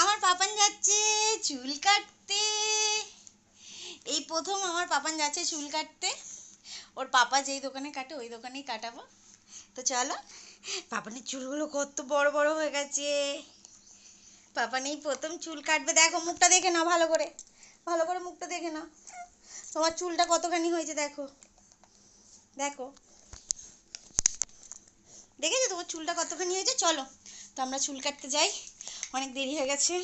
আমার পাপান যাচ্ছে চুল কাটতে। এই প্রথম আমার পাপান যাচ্ছে চুল কাটতে। ওর পাপা যেই দোকানে কাটে ওই দোকানেই কাটাবো। তো চলো, পাপানের চুলগুলো কত বড় বড় হয়ে গেছে। পাপান এই প্রথম চুল কাটবে। দেখো মুখটা দেখে নাও, ভালো করে ভালো করে মুখটা দেখে নাও। তোমার চুলটা কতখানি হয়েছে দেখো, দেখো দেখেছো তোমার চুলটা কতখানি হয়েছে। চলো তো আমরা চুল কাটতে যাই, অনেক দেরি হয়ে গেছে।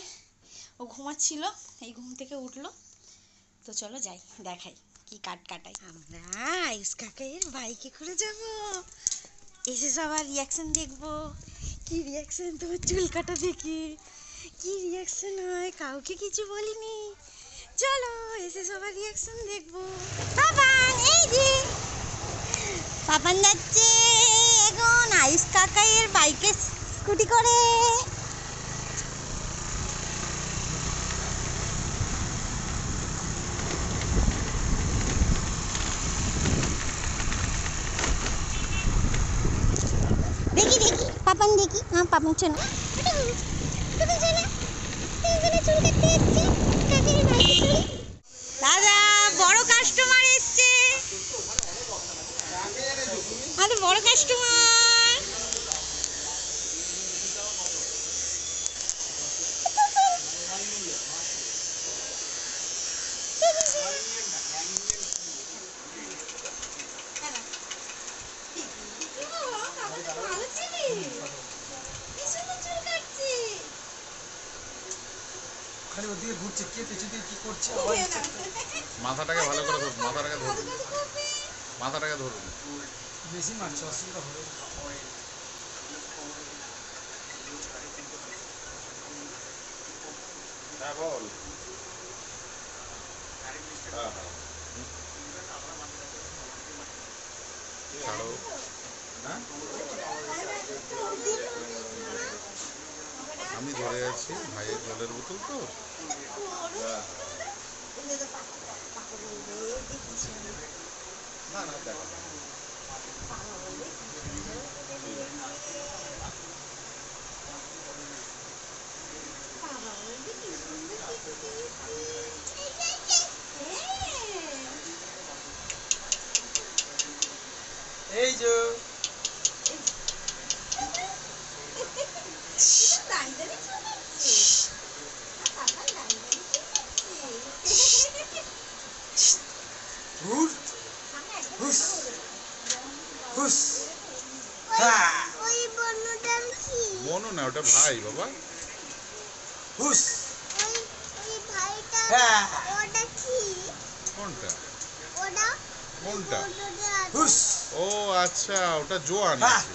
ও ঘুমাচ্ছিল, এই ঘুম থেকে উঠলো। তো চলো যাই, দেখাই কি কাটাই। আমরা আয়ুষ কাকাইয়ের বাইকে করে যাব, এসে সবার রিয়াকশন দেখবো। কি রিয়াকশন তোমার চুল কাটা দেখে, কি রিয়াকশন হয়। কাউকে কিছু বলিনি, চলো এসে সবার রিয়াকশন দেখবো। পাপান এই যে পাপান যাচ্ছে এখন আয়ুষ কাকাইয়ের বাইকে স্কুটি করে। দেখি দেখি পাপান দেখি, হ্যাঁ পাপান চলো দাদা, বড় কাস্টমার এসছে। আরে বড় কাস্টমার, খালি ওদিকে ঘুরছে, কে পেছন দিয়ে কি করছে। মাথাটাকে ভালো করে ধরুন, মাথাটাকে ধরুন, মাথাটাকে ধরুন। বেশি মারছে, অসুবিধা হবে। হ্যাঁ বল। ছাড়ো। হ্যাঁ আমি ধরে আছি ভাইয়ের জলের বোতল তো। না না দেখো এই যে হুস হুস হুস। মনু না, ওটা ভাই বাবা। হুস কোনটা কোনটা? হুস। ও আচ্ছা, ওটা জোয়ান আছে।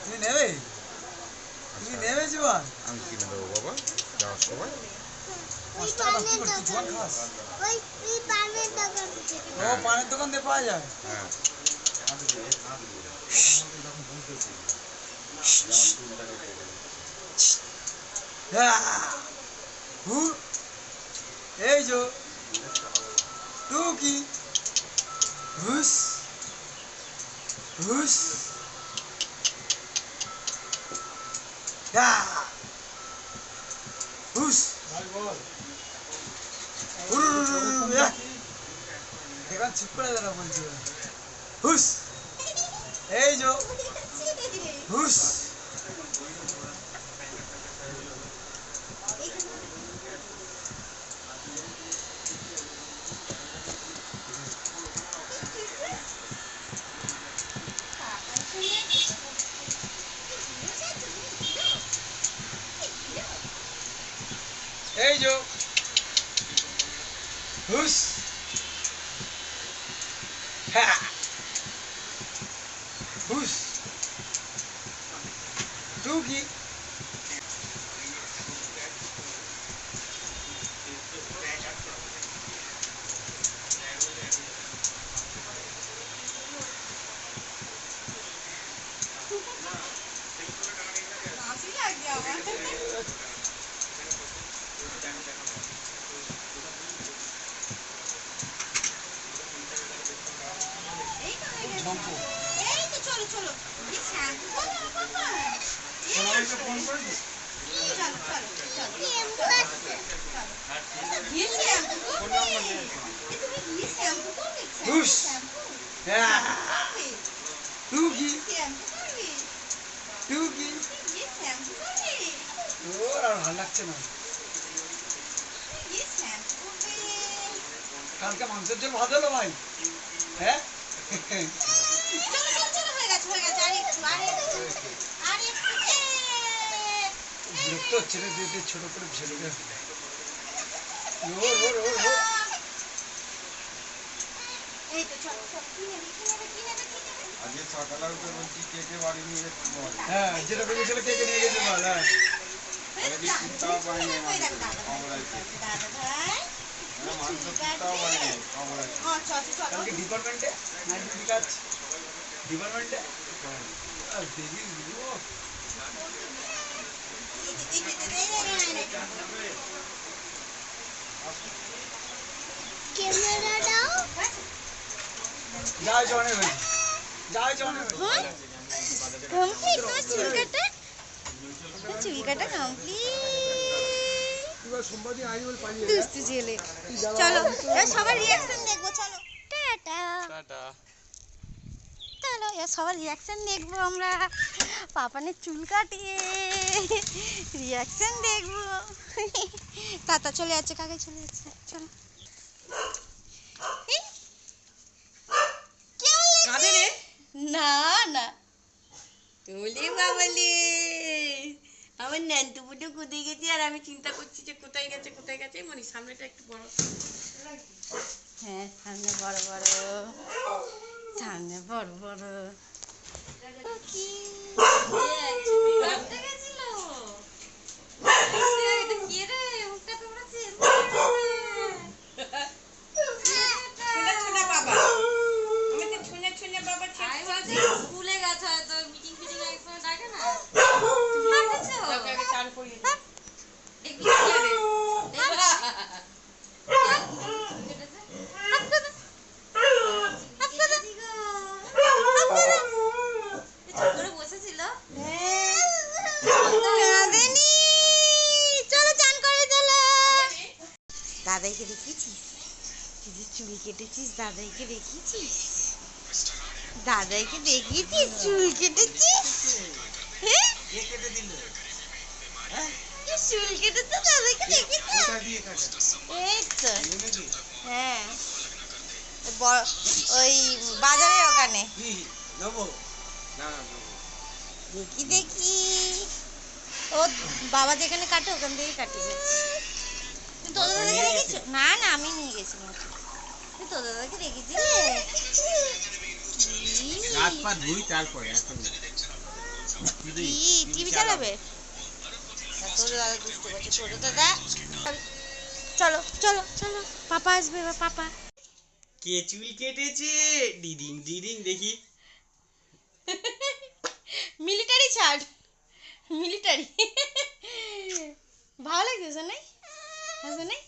তুমি নেবে, তুমি নেবে জোয়ান? আমি কিনে দেবো বাবা যাওয়ার সময়। 5 টাকা দাম, কি করছিস জোয়ান খাস? ও পানের দোকান দিয়ে পাওয়া যায়। হ্যাঁ হু এই যে টুকি হুস হুস হুস। এবার চুপ করে দাঁড়া বলছি। হুস এই যে হুস। এই যে হুস হ্যাঁ হুস টুকি। এই তো চলো চলো, ফোন করেছি চলো চলো চলো গিয়ে শ্যাম্পু করবে? তুমি গিয়ে শ্যাম্পু করবে? হুস। শ্যাম্পু হ্যাঁ করবে? তুই কি শ্যাম্পু করবে? তুই কি গিয়ে শ্যাম্পু করবে? ওর আর ভালো লাগছে না গিয়ে শ্যাম্পু করবে? কালকে মাংসের জন্য ভাত হলো ভাই হ্যাঁ চলো চলো চলো হয়ে গেছে আর একটু বিরক্ত হচ্ছে রে দিদি ছোট করে ছেলেকে ওর ওর ওর ওর এই তো চলো চলো কি নেবে আজকে সকালে উঠে বলছি কেকে বাড়ি নিয়ে যাচ্ছি বল। হ্যাঁ যেটা ভেবেছিল কে নিয়ে গেছে বল হ্যাঁ আমি চিন্তাও পাইনি ওই দেখো কমলাইছে দাদা ভাই মাংস চিন্তাও পাইনি কমলাইছে চলো চলো কালকে ডিপার্টমেন্টে নাইট ডিউটি কাজ ডিপার্টমেন্টে আর দেখি ও ক্যামেরাটাও যাই জনে ভাই যাই জনে ভাই কমপ্লিট না চুল কাটা কমপ্লিট এবার সম্পাদি আই বল পালিয়ে দুষ্টু ছেলে চলো এবার সবার রিঅ্যাকশন দেখবো চলো টাটা টাটা চলো এবার সবার রিঅ্যাকশন দেখবো আমরা পাপানের চুল কাটিয়ে রিঅ্যাকশন দেখবো তাতা চলে যাচ্ছে কাকে চলে যাচ্ছে চলো এই, কেমন লাগছে? কাঁদে রে? না না ওলে বাবালে আমার ন্যান্টু বুটো কোথায় গেছে আর আমি চিন্তা করছি যে কোথায় গেছে মানে সামনেটা একটু বড় হ্যাঁ সামনে বড় বড় সামনে বড় বড় কি কাঁদতে গেছিল এটা কি রে মুখটা তোমরাছে ছোনা বাবা আমাদের ছোনা বাবা স্কুলে গেছে হয়তো মিটিং ফিটিং একদম ডাকে না ওকে আগে চান করিয়ে দে দেখবি কি হবে বসেছিল কাঁদেনি চলো চান করে চলো দাদাইকে দেখিয়েছিস তুই যে চুল কেটেছিস দাদাইকে দেখিয়েছিস চুল কেটেছিস হ্যাঁ কি চুল কেটেছে দাদাইকে দেখিয়েছিস এই তো হ্যাঁ ওই বাজারের ওখানে দেখি ও বাবা যেখানে কাটে ওখান থেকেই কাটিয়ে তুই তোদের দাদাকে দেখেছিস না না আমি নিয়ে গেছিলাম তুই তোদের দাদাকে দেখেছিস রাত পা ধুই তারপরে এখন টিভি চালাবে তোদের দাদা দুষ্ট করছে তোদের দাদা চলো চলো চলো পাপা আসবে এবার পাপা কে চুল কেটেছে ডিডিং ডিডিং দেখি মিলিটারি ছাড় মিলিটারি ভালো লাগছে শোনাই হ্যাঁ শোনাই